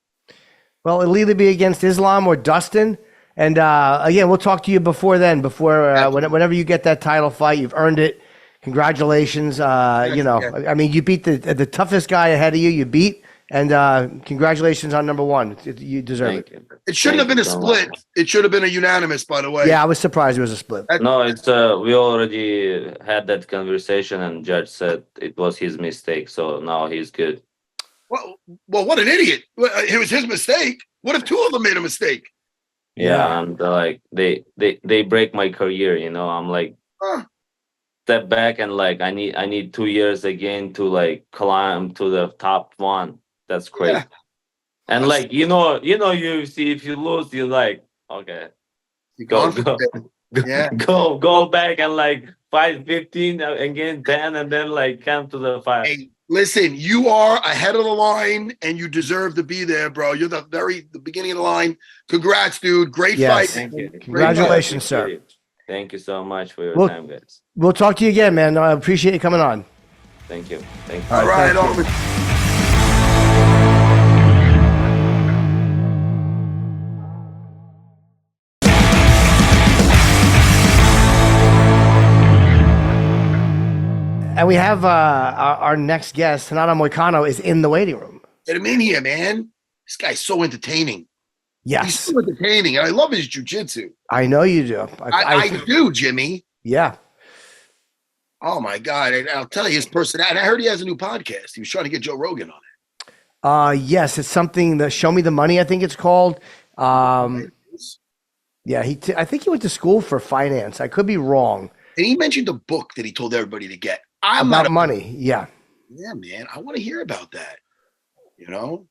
[SPEAKER 5] Well, it'll either be against Islam or Dustin. And again, we'll talk to you before then, whenever you get that title fight. You've earned it. Congratulations. You know, I mean, you beat the toughest guy ahead of you. You beat. And congratulations on number 1. You deserve it.
[SPEAKER 4] It shouldn't have been a split. It should have been a unanimous, by the way.
[SPEAKER 5] Yeah, I was surprised it was a split.
[SPEAKER 6] No, it's we already had that conversation, and judge said it was his mistake. So now he's good.
[SPEAKER 4] Well, what an idiot! It was his mistake. What if 2 of them made a mistake?
[SPEAKER 6] Yeah, and like they break my career. You know, I'm like step back and like I need 2 years again to like climb to the top one. That's crazy.
[SPEAKER 4] Yeah.
[SPEAKER 6] And like you see if you lose, you're like, okay,
[SPEAKER 4] You're
[SPEAKER 6] go
[SPEAKER 4] gone for a bit. Yeah.
[SPEAKER 6] go back and like fight 15 again 10 and then like come to the fight.
[SPEAKER 4] Hey, listen, you are ahead of the line and you deserve to be there, bro. You're the beginning of the line. Congrats, dude. Great fight.
[SPEAKER 6] Thank you.
[SPEAKER 5] Congratulations, sir.
[SPEAKER 6] Thank you so much for your
[SPEAKER 5] Well,
[SPEAKER 6] time, guys.
[SPEAKER 5] We'll talk to you again, man. I appreciate you coming on.
[SPEAKER 6] Thank you. Thank you.
[SPEAKER 5] All
[SPEAKER 4] All right,
[SPEAKER 5] thank you.
[SPEAKER 4] Arman.
[SPEAKER 5] And we have our next guest, Renato Moicano, is in the waiting room.
[SPEAKER 4] Get him in here, man. This guy's so entertaining. He's
[SPEAKER 5] Yes,
[SPEAKER 4] so entertaining, and I love his jujitsu.
[SPEAKER 5] I know you do.
[SPEAKER 4] I do, Jimmy.
[SPEAKER 5] Yeah.
[SPEAKER 4] Oh my God! I'll tell you his personality. I heard he has a new podcast. He was trying to get Joe Rogan on it.
[SPEAKER 5] Yes, it's something that Show Me the Money, I think it's called. Yeah, I think he went to school for finance. I could be wrong.
[SPEAKER 4] And he mentioned a book that he told everybody to get. I'm
[SPEAKER 5] About
[SPEAKER 4] not
[SPEAKER 5] money. Yeah.
[SPEAKER 4] Yeah, man. I want to hear about that. You know?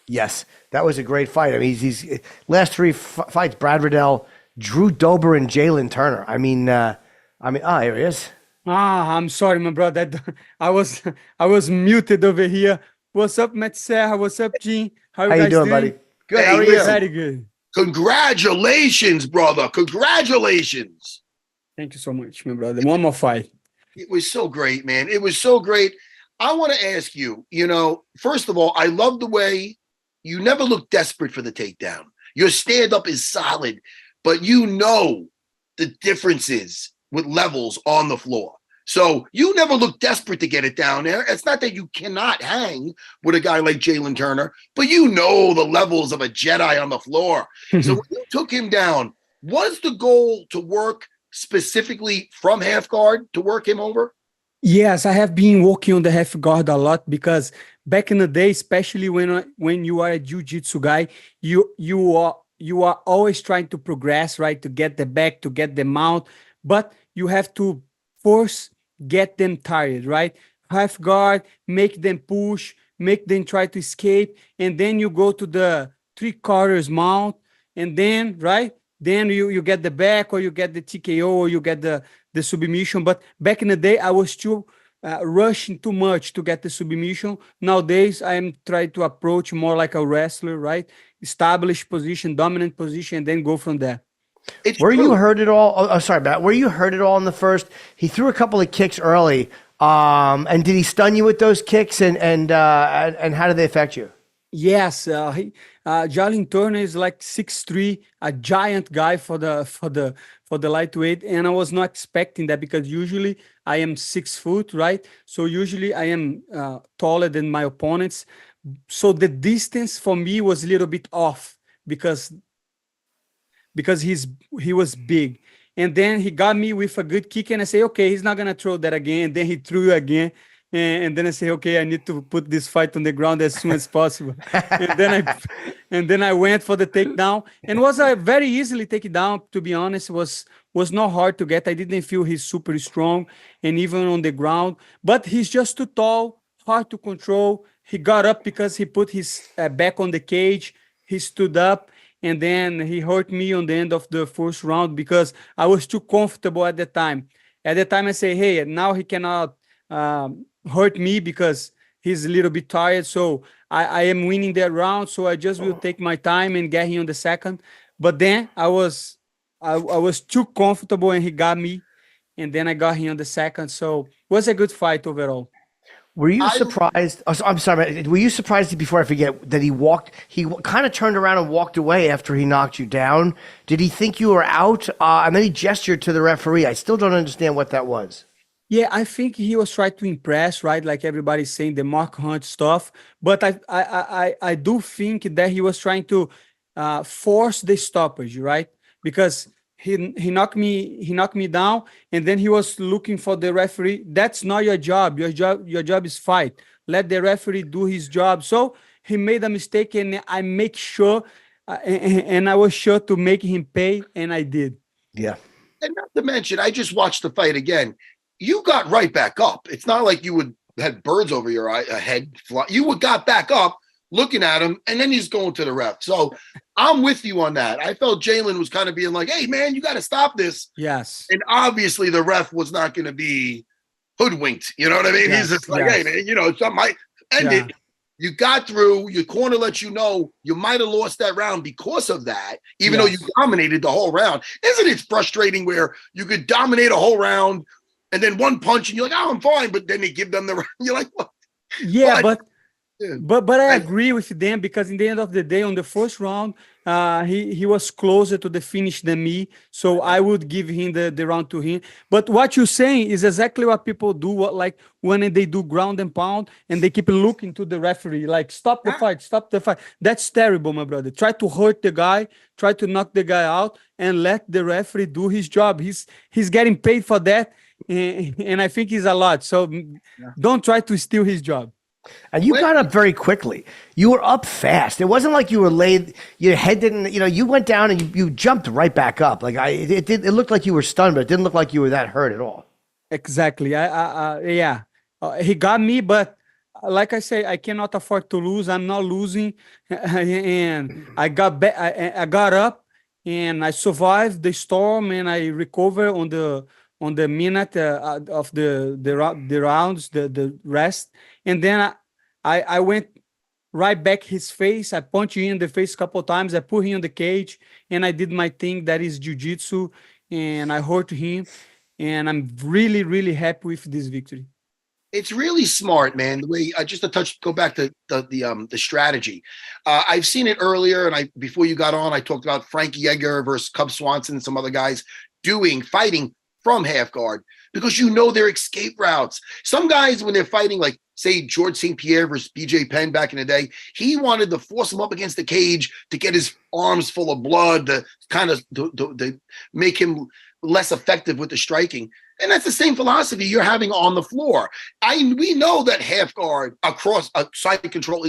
[SPEAKER 5] Yes, that was a great fight. I mean, he's last three fights: Brad Riddell, Drew Dober, and Jalin Turner. I mean, here he is.
[SPEAKER 2] I'm sorry, my brother. I was muted over here. What's up, Matt Serra? What's up, Gene?
[SPEAKER 5] How you doing, buddy? Good.
[SPEAKER 4] Hey,
[SPEAKER 5] How are you?
[SPEAKER 4] listen.
[SPEAKER 2] Very good.
[SPEAKER 4] Congratulations, brother. Congratulations.
[SPEAKER 2] Thank you so much, my brother. One more fight.
[SPEAKER 4] It was so great, man. It was so great. I want to ask you, first of all, I love the way you never look desperate for the takedown. Your stand-up is solid, but you know the differences with levels on the floor. So you never look desperate to get it down there. It's not that you cannot hang with a guy like Jalin Turner, but you know the levels of a Jedi on the floor. So when you took him down, was the goal to work specifically from half guard to work him over?
[SPEAKER 2] Yes, I have been working on the half guard a lot because back in the day, especially when you are a jiu-jitsu guy, you are always trying to progress, right? To get the back, to get the mount, but you have to first get them tired, right? Half guard, make them push, make them try to escape, and then you go to the 3/4 mount, and then, right? Then you get the back, or you get the TKO, or you get the submission. But back in the day, I was still rushing too much to get the submission. Nowadays, I am trying to approach more like a wrestler, right? Establish position, dominant position, and then go from there.
[SPEAKER 5] Were you hurt at all? Oh, sorry, Matt. Were you hurt at all in the first? He threw a couple of kicks early. And did he stun you with those kicks? And how did they affect you?
[SPEAKER 2] Yes, Jalin Turner is like 6'3", a giant guy for the lightweight, and I was not expecting that because usually I am 6 foot, right? So usually I am taller than my opponents. So the distance for me was a little bit off because he was big. And then he got me with a good kick, and I say, okay, he's not gonna throw that again. And then he threw again. And then I say, okay, I need to put this fight on the ground as soon as possible. and then I went for the takedown, and was a very easily takedown. To be honest, was not hard to get. I didn't feel he's super strong, and even on the ground, but he's just too tall, hard to control. He got up because he put his back on the cage. He stood up, and then he hurt me on the end of the first round because I was too comfortable at the time. At the time, I say, hey, now he cannot hurt me because he's a little bit tired. So I am winning that round. So I just will take my time and get him on the second. But then I was too comfortable and he got me. And then I got him on the second. So it was a good fight overall.
[SPEAKER 5] Were you surprised? Oh, I'm sorry. Were you surprised, before I forget, that he kind of turned around and walked away after he knocked you down? Did he think you were out? And then he gestured to the referee. I still don't understand what that was.
[SPEAKER 2] Yeah, I think he was trying to impress, right? Like everybody's saying, the Mark Hunt stuff. But I do think that he was trying to force the stoppage, right? Because he knocked me down, and then he was looking for the referee. That's not your job. Your job is fight. Let the referee do his job. So he made a mistake, and I make sure, and I was sure to make him pay, and I did.
[SPEAKER 5] Yeah.
[SPEAKER 4] And not to mention, I just watched the fight again. You got right back up. It's not like you had birds over your head. You got back up, looking at him, and then he's going to the ref. So I'm with you on that. I felt Jalin was kind of being like, hey, man, you got to stop this.
[SPEAKER 2] Yes.
[SPEAKER 4] And obviously the ref was not going to be hoodwinked. You know what I mean?
[SPEAKER 2] Yes,
[SPEAKER 4] He's just like, hey, man, something might end it. You got through. Your corner lets you know you might have lost that round because of that, even though you dominated the whole round. Isn't it frustrating where you could dominate a whole round and then one punch and you're like, oh, I'm fine. But then they give them the round. You're like, what?
[SPEAKER 2] Yeah, but I agree with them, because in the end of the day, on the first round, he was closer to the finish than me, so I would give him the round to him. But what you're saying is exactly what people do, like when they do ground and pound and they keep looking to the referee, like stop the fight, stop the fight. That's terrible, my brother. Try to hurt the guy, try to knock the guy out, and let the referee do his job. He's getting paid for that, and I think he's a lot. So don't try to steal his job.
[SPEAKER 5] And you got up very quickly. You were up fast. It wasn't like you were laid. Your head didn't. You went down and you jumped right back up. Like it looked like you were stunned, but it didn't look like you were that hurt at all.
[SPEAKER 2] Exactly. He got me, but like I say, I cannot afford to lose. I'm not losing, and I got back. I got up, and I survived the storm, and I recovered on the minute of the rounds, the rest. And then I went right back his face. I punched him in the face a couple of times. I put him in the cage, and I did my thing. That is jiu-jitsu, and I hurt him. And I'm really, really happy with this victory.
[SPEAKER 4] It's really smart, man. The way go back to the strategy. I've seen it earlier, and before you got on, I talked about Frank Yeager versus Cub Swanson and some other guys fighting from half guard, because their escape routes. Some guys, when they're fighting, like say George St. Pierre versus BJ Penn back in the day, he wanted to force him up against the cage to get his arms full of blood, to kind of to make him less effective with the striking. And that's the same philosophy you're having on the floor. We know that half guard across a side control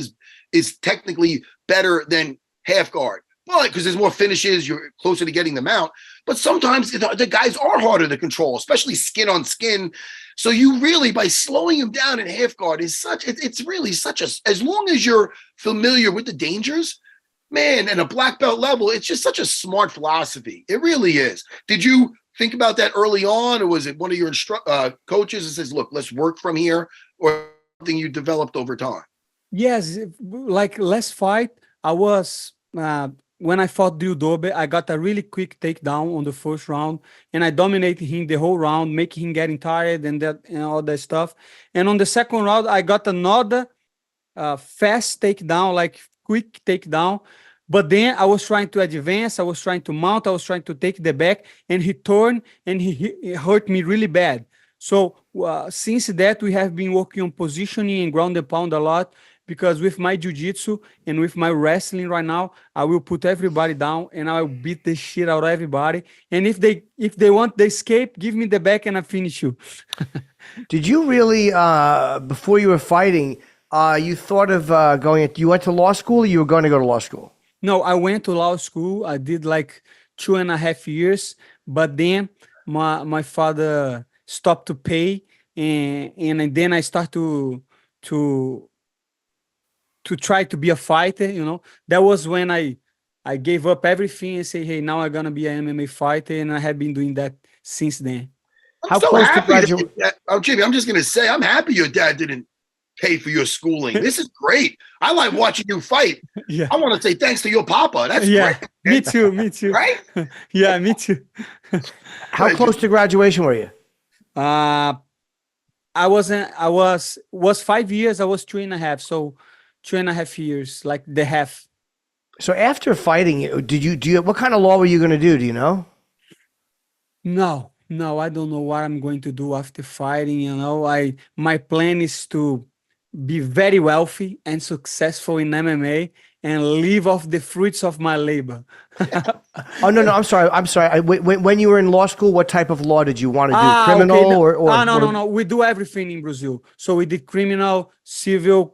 [SPEAKER 4] is technically better than half guard. Well, because there's more finishes, you're closer to getting them out. But sometimes the guys are harder to control, especially skin on skin. So you really, by slowing him down in half guard, it's really such as long as you're familiar with the dangers, man, and a black belt level, it's just such a smart philosophy. It really is. Did you think about that early on, or was it one of your coaches that says, look, let's work from here, or something you developed over time?
[SPEAKER 2] Yes, like last fight, I was... when I fought Drew Dober, I got a really quick takedown on the first round, and I dominated him the whole round, making him getting tired and all that stuff. And on the second round, I got another fast takedown, like quick takedown. But then I was trying to advance, I was trying to mount, I was trying to take the back, and he turned and he hurt me really bad. So since that, we have been working on positioning and ground and pound a lot, because with my jiu-jitsu and with my wrestling right now, I will put everybody down and I will beat the shit out of everybody. And if they want the escape, give me the back and I finish you.
[SPEAKER 5] Did you really, before you were fighting, you thought of you went to law school, or you were going to go to law school?
[SPEAKER 2] No, I went to law school. I did like 2.5 years, but then my father stopped to pay, and then I started to try to be a fighter. That was when I gave up everything and say, hey, now I'm gonna be an MMA fighter, and I have been doing that since then.
[SPEAKER 4] I'm Jimmy, I'm just gonna say, I'm happy your dad didn't pay for your schooling. This is great. I like watching you fight.
[SPEAKER 2] Yeah.
[SPEAKER 4] I want to say thanks to your papa. That's great.
[SPEAKER 2] Me too.
[SPEAKER 4] Right?
[SPEAKER 2] Yeah, me too.
[SPEAKER 5] How close to graduation were you?
[SPEAKER 2] I was 5 years. I was 3.5. So 2.5 years, like the half.
[SPEAKER 5] So after fighting, what kind of law were you going to do? Do you know?
[SPEAKER 2] No, I don't know what I'm going to do after fighting. My plan is to be very wealthy and successful in MMA and live off the fruits of my labor.
[SPEAKER 5] Oh, no, I'm sorry. When you were in law school, what type of law did you want to do? Criminal
[SPEAKER 2] okay. No. We do everything in Brazil. So we did criminal, civil,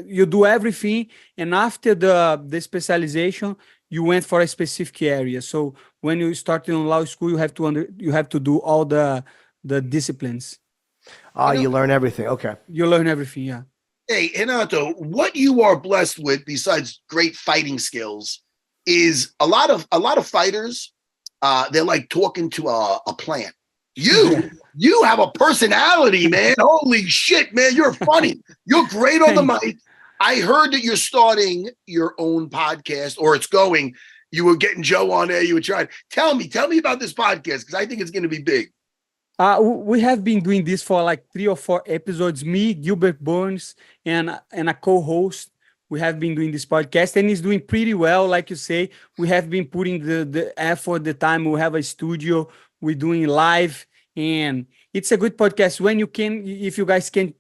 [SPEAKER 2] you do everything. And after the specialization, you went for a specific area. So when you start in law school, you have to do all the disciplines.
[SPEAKER 5] You learn everything. Okay.
[SPEAKER 2] You learn everything. Yeah.
[SPEAKER 4] Hey, Renato, what you are blessed with, besides great fighting skills, is a lot of fighters. They're like talking to a plant. You have a personality, man. Holy shit, man! You're funny. You're great on the mic. I heard that you're starting your own podcast, or it's going. You were getting Joe on there. You were trying. Tell me about this podcast, because I think it's going to be big.
[SPEAKER 2] We have been doing this for like 3 or 4 episodes. Me, Gilbert Burns, and a co-host. We have been doing this podcast, and it's doing pretty well. Like you say, we have been putting the effort, the time. We have a studio. We're doing live, and it's a good podcast. When you can, if you guys can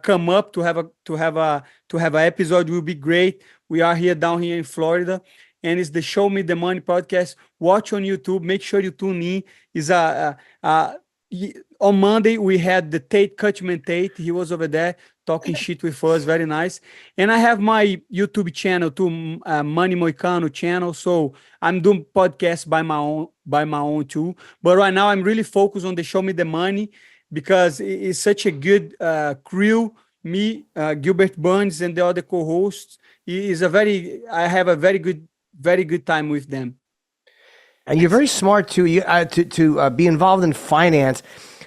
[SPEAKER 2] come up to have an episode, will be great. We are down here in Florida, and it's the Show Me the Money podcast. Watch on YouTube. Make sure you tune in. Is on Monday, we had the Cutman Tate. He was over there talking shit with us. Very nice. And I have my YouTube channel too, Money Moicano channel. So I'm doing podcasts by my own too. But right now, I'm really focused on the Show Me the Money, because it's such a good crew. Me, Gilbert Burns, and the other co-hosts. I have a very good time with them.
[SPEAKER 5] And you're very smart too. To be involved in finance,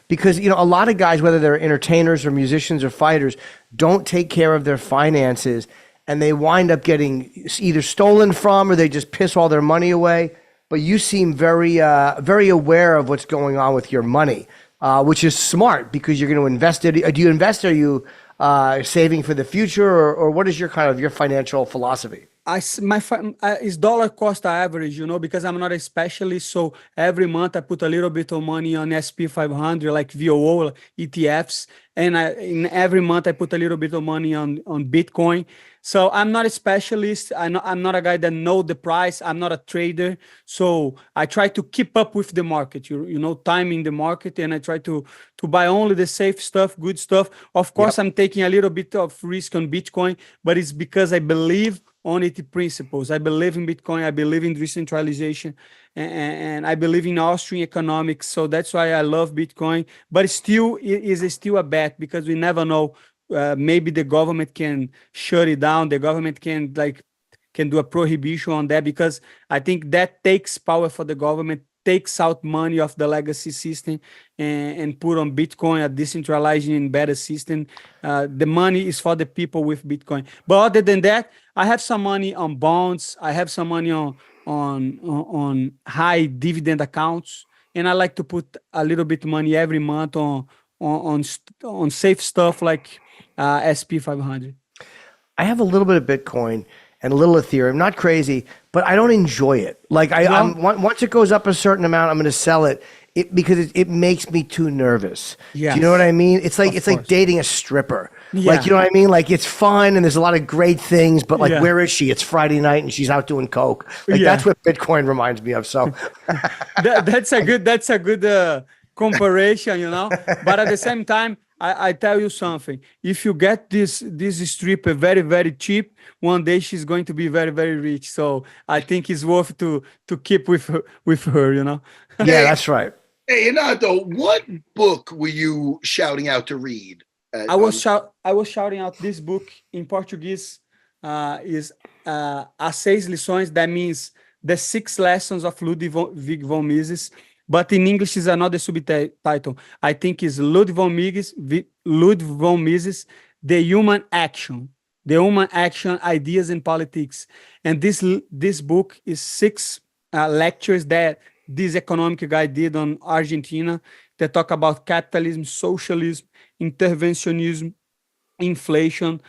[SPEAKER 5] because a lot of guys, whether they're entertainers or musicians or fighters, don't take care of their finances, and they wind up getting either stolen from, or they just piss all their money away. But you seem very aware of what's going on with your money, which is smart, because you're going to invest it. Do you invest? Are you saving for the future, or what is your financial philosophy?
[SPEAKER 2] It's dollar cost average, because I'm not a specialist. So every month I put a little bit of money on SP 500, like VOO, ETFs. And in every month I put a little bit of money on Bitcoin. So I'm not a specialist. I'm not a guy that know the price. I'm not a trader. So I try to keep up with the market, timing the market. And I try to buy only the safe stuff, good stuff. Of course, I'm taking a little bit of risk on Bitcoin, but it's because I believe on its principles. I believe in Bitcoin. I believe in decentralization, and I believe in Austrian economics. So that's why I love Bitcoin. But it is still a bet, because we never know. Maybe the government can shut it down. The government can do a prohibition on that, because I think that takes power for the government, takes out money of the legacy system, and put on Bitcoin, a decentralized and better system. The money is for the people with Bitcoin. But other than that, I have some money on bonds. I have some money on high dividend accounts, and I like to put a little bit of money every month on safe stuff like SP 500.
[SPEAKER 5] I have a little bit of Bitcoin and a little Ethereum, not crazy, but I don't enjoy it. Like once it goes up a certain amount, I'm going to sell it. Because it makes me too nervous. Yeah. Do you know what I mean? It's like dating a stripper. Yeah. Like, you know what I mean? Like, it's fun and there's a lot of great things, but where is she? It's Friday night and she's out doing coke. Like, that's what Bitcoin reminds me of. So
[SPEAKER 2] that's a good comparison, But at the same time, I tell you something. If you get this stripper very, very cheap, one day she's going to be very, very rich. So I think it's worth to keep with her,
[SPEAKER 5] Yeah, that's right.
[SPEAKER 4] Hey, Renato, what book were you shouting out to read?
[SPEAKER 2] I was shouting out this book in Portuguese. Is As Seis Lições. That means the 6 lessons of Ludwig von Mises. But in English is another subtitle. I think is Ludwig von Mises, The Human Action, Ideas and Politics. And this book is 6 lectures that this economic guy did on Argentina that talk about capitalism, socialism, interventionism, inflation,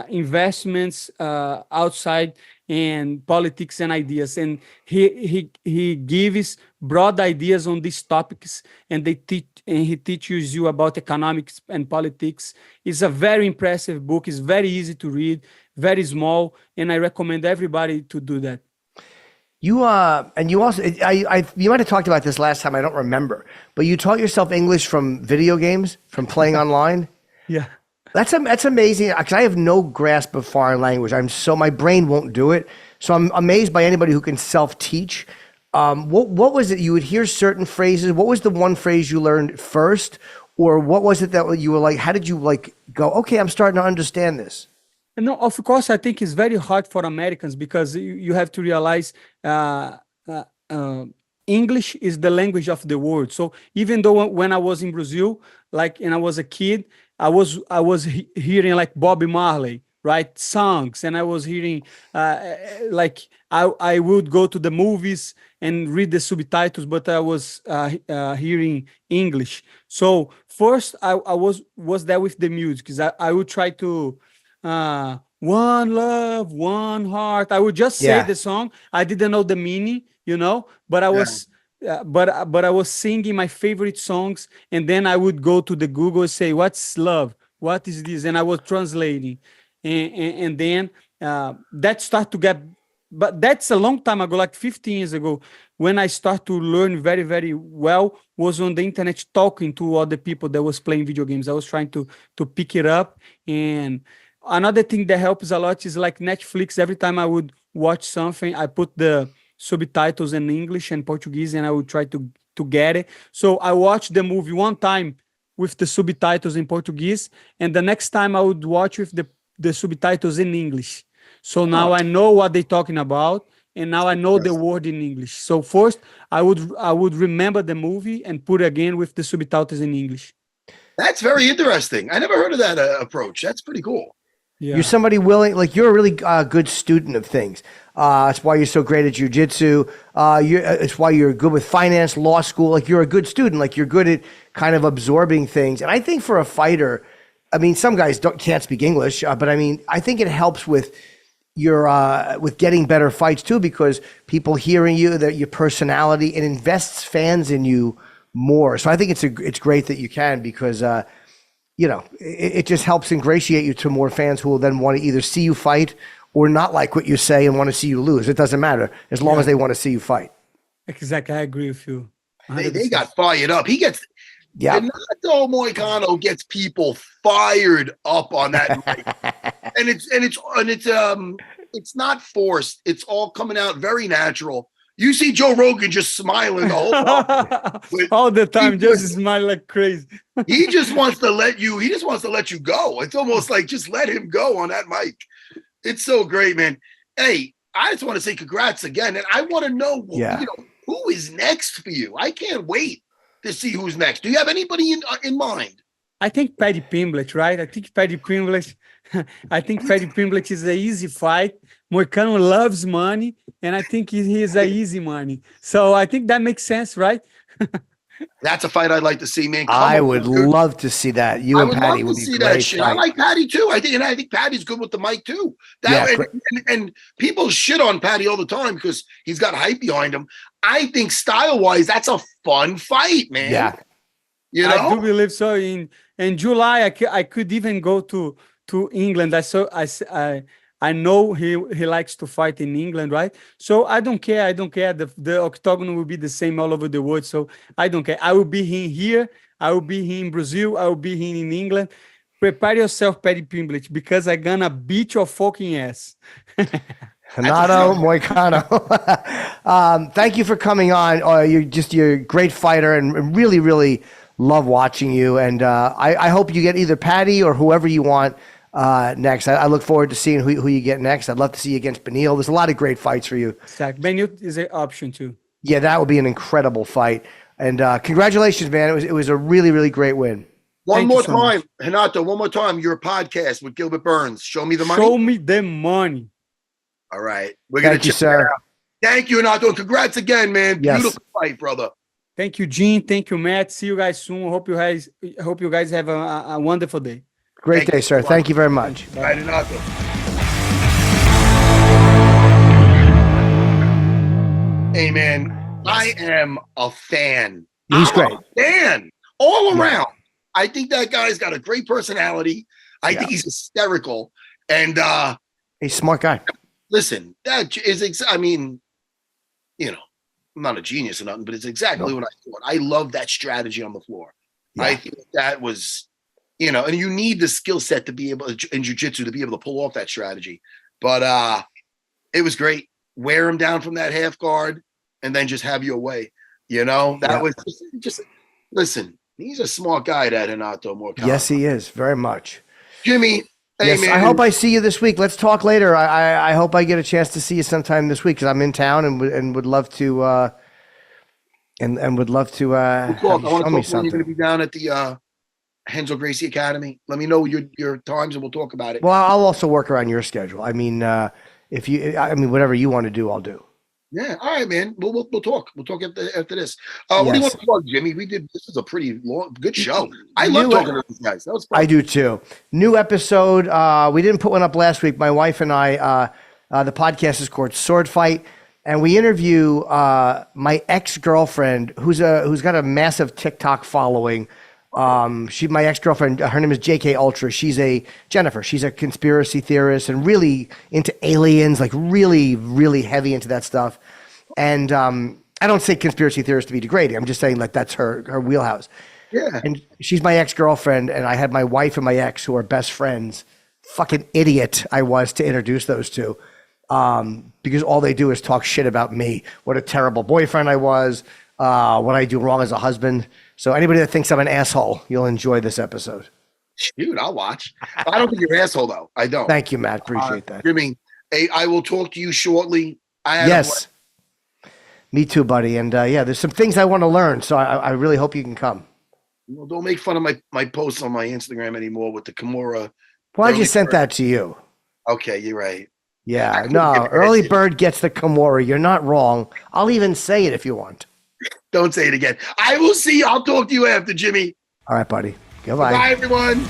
[SPEAKER 2] investments outside, and politics and ideas. And he gives broad ideas on these topics, and he teaches you about economics and politics. It's a very impressive book. It's very easy to read, very small, and I recommend everybody to do that.
[SPEAKER 5] You and you also you might have talked about this last time. I don't remember, but you taught yourself English from video games, from playing online.
[SPEAKER 2] Yeah.
[SPEAKER 5] That's amazing. Because I have no grasp of foreign language. My brain won't do it. So I'm amazed by anybody who can self-teach. What was it? You would hear certain phrases. What was the one phrase you learned first, or what was it that you were like? How did you like go? Okay, I'm starting to understand this.
[SPEAKER 2] No, of course, I think it's very hard for Americans because you have to realize English is the language of the world. So even though when I was in Brazil, like, and I was a kid, I was hearing like Bobby Marley, right, songs, and I was hearing like I would go to the movies and read the subtitles, but I was hearing English. So first I was there with the music, because I would try to one love, one heart. I would just say the song. I didn't know the meaning, but I was but I was singing my favorite songs, and then I would go to the Google and say, what's love? What is this? And I was translating. And then that started to get, but that's a long time ago, like 15 years ago, when I started to learn very, very well, was on the internet talking to other people that was playing video games. I was trying to pick it up. And another thing that helps a lot is like Netflix. Every time I would watch something, I put the subtitles in English and Portuguese, and I would try to get it. So I watched the movie one time with the subtitles in Portuguese, and the next time I would watch with the subtitles in English. So now I know what they're talking about, and now I know the word in English. So first, I would remember the movie and put again with the subtitles in English.
[SPEAKER 4] That's very interesting. I never heard of that approach. That's pretty cool.
[SPEAKER 5] Yeah. You're somebody willing, like you're a really good student of things. That's why you're so great at jiu-jitsu. It's why you're good with finance, law school. Like you're a good student. Like you're good at kind of absorbing things. And I think for a fighter, I mean, some guys can't speak English, but I mean, I think it helps with with getting better fights too, because people hearing you, that your personality, it invests fans in you more. So I think it's great that you can, because it just helps ingratiate you to more fans who will then want to either see you fight or not like what you say and want to see you lose. It doesn't matter as long as they want to see you fight.
[SPEAKER 2] Exactly, I agree with you.
[SPEAKER 4] They got fired up. Renato Moicano gets people fired up on that mic. and it's not forced. It's all coming out very natural. You see Joe Rogan just smiling the whole time.
[SPEAKER 2] All the time, just smile like crazy.
[SPEAKER 4] He just wants to let you go. It's almost like just let him go on that mic. It's so great, man. Hey, I just want to say congrats again. And I want to know, who is next for you? I can't wait to see who's next. Do you have anybody in mind?
[SPEAKER 2] I think Paddy Pimblett, right? I think Paddy Pimblett is an easy fight. Moicano loves money, and I think he is an easy money. So I think that makes sense, right?
[SPEAKER 4] That's a fight I'd like to see, man.
[SPEAKER 5] I would love to see that. You and Paddy would be great.
[SPEAKER 4] I like Paddy too. I think Paddy's good with the mic too. And people shit on Paddy all the time because he's got hype behind him. I think style-wise, that's a fun fight, man.
[SPEAKER 5] Yeah.
[SPEAKER 2] I do believe so. In July, I could even go to England. I know he likes to fight in England, right? So I don't care. The octagon will be the same all over the world. So I don't care. I will be here. I will be here in Brazil. I will be here in England. Prepare yourself, Paddy Pimblett, because I'm gonna beat your fucking ass.
[SPEAKER 5] Renato Moicano. Thank you for coming on. You're a great fighter, and really, really love watching you. And I hope you get either Paddy or whoever you want next. I look forward to seeing who you get next. I'd love to see you against Beneil. There's a lot of great fights for you.
[SPEAKER 2] Exactly. Beneil is an option too.
[SPEAKER 5] Yeah, that would be an incredible fight. And congratulations, man. It was a really, really great win.
[SPEAKER 4] One more time, Renato, your podcast with Gilbert Burns. Show me the money.
[SPEAKER 2] Show me the money.
[SPEAKER 4] All right. We're going to check that out. Thank you, Renato. And congrats again, man. Yes. Beautiful fight, brother.
[SPEAKER 2] Thank you, Gene. Thank you, Matt. See you guys soon. Hope you guys have a wonderful day.
[SPEAKER 5] Great day, sir. Thank you very much.
[SPEAKER 4] Bye, Renato. Hey, man, I am a fan.
[SPEAKER 5] He's great.
[SPEAKER 4] A fan all around. I think that guy's got a great personality. I think he's hysterical. And
[SPEAKER 5] he's a smart guy.
[SPEAKER 4] Listen, that is, I'm not a genius or nothing, but it's exactly what I thought. I love that strategy on the floor. I think that was you know, and you need the skill set to be able in jiu-jitsu to be able to pull off that strategy. But it was great. Wear him down from that half guard and then just have your way. You know, that was just listen, he's a smart guy, that Renato Moicano.
[SPEAKER 5] Yes, he is, very much.
[SPEAKER 4] Jimmy, hey,
[SPEAKER 5] yes,
[SPEAKER 4] man.
[SPEAKER 5] I hope I see you this week. Let's talk later. I hope I get a chance to see you sometime this week because I'm in town and would love to and would love to
[SPEAKER 4] I want to
[SPEAKER 5] show me
[SPEAKER 4] talk when you're
[SPEAKER 5] something.
[SPEAKER 4] going to be down at the Hensel Gracie Academy. Let me know your times and we'll talk about it.
[SPEAKER 5] Well, I'll also work around your schedule. I mean, whatever you want to do, I'll do.
[SPEAKER 4] Yeah, all right, man. We'll talk. We'll talk after this. What do you want to talk, Jimmy? This was a pretty good show. I love talking to these guys. That was fun.
[SPEAKER 5] I do too. New episode. We didn't put one up last week. My wife and I. The podcast is called Sword Fight, and we interview my ex-girlfriend, who's got a massive TikTok following. She's my ex-girlfriend. Her name is JK Ultra. She's a conspiracy theorist and really into aliens, like really, really heavy into that stuff. And I don't say conspiracy theorist to be degrading. I'm just saying like that's her wheelhouse.
[SPEAKER 4] Yeah.
[SPEAKER 5] And she's my ex-girlfriend, and I had my wife and my ex who are best friends. Fucking idiot I was to introduce those two. Because all they do is talk shit about me. What a terrible boyfriend I was. What I do wrong as a husband. So anybody that thinks I'm an asshole, you'll enjoy this episode.
[SPEAKER 4] Shoot, I'll watch. I don't think you're an asshole, though. I don't.
[SPEAKER 5] Thank you, Matt. Appreciate that.
[SPEAKER 4] Jimmy, hey, I will talk to you shortly.
[SPEAKER 5] Yes. Me too, buddy. And there's some things I want to learn, so I really hope you can come.
[SPEAKER 4] Well, don't make fun of my posts on my Instagram anymore with the Kimura.
[SPEAKER 5] Well, I just sent that to you.
[SPEAKER 4] Okay, you're right.
[SPEAKER 5] Yeah, no, early bird gets the Kimura. You're not wrong. I'll even say it if you want.
[SPEAKER 4] Don't say it again. I will see you. I'll talk to you after, Jimmy.
[SPEAKER 5] All right, buddy. Goodbye.
[SPEAKER 4] Bye, everyone.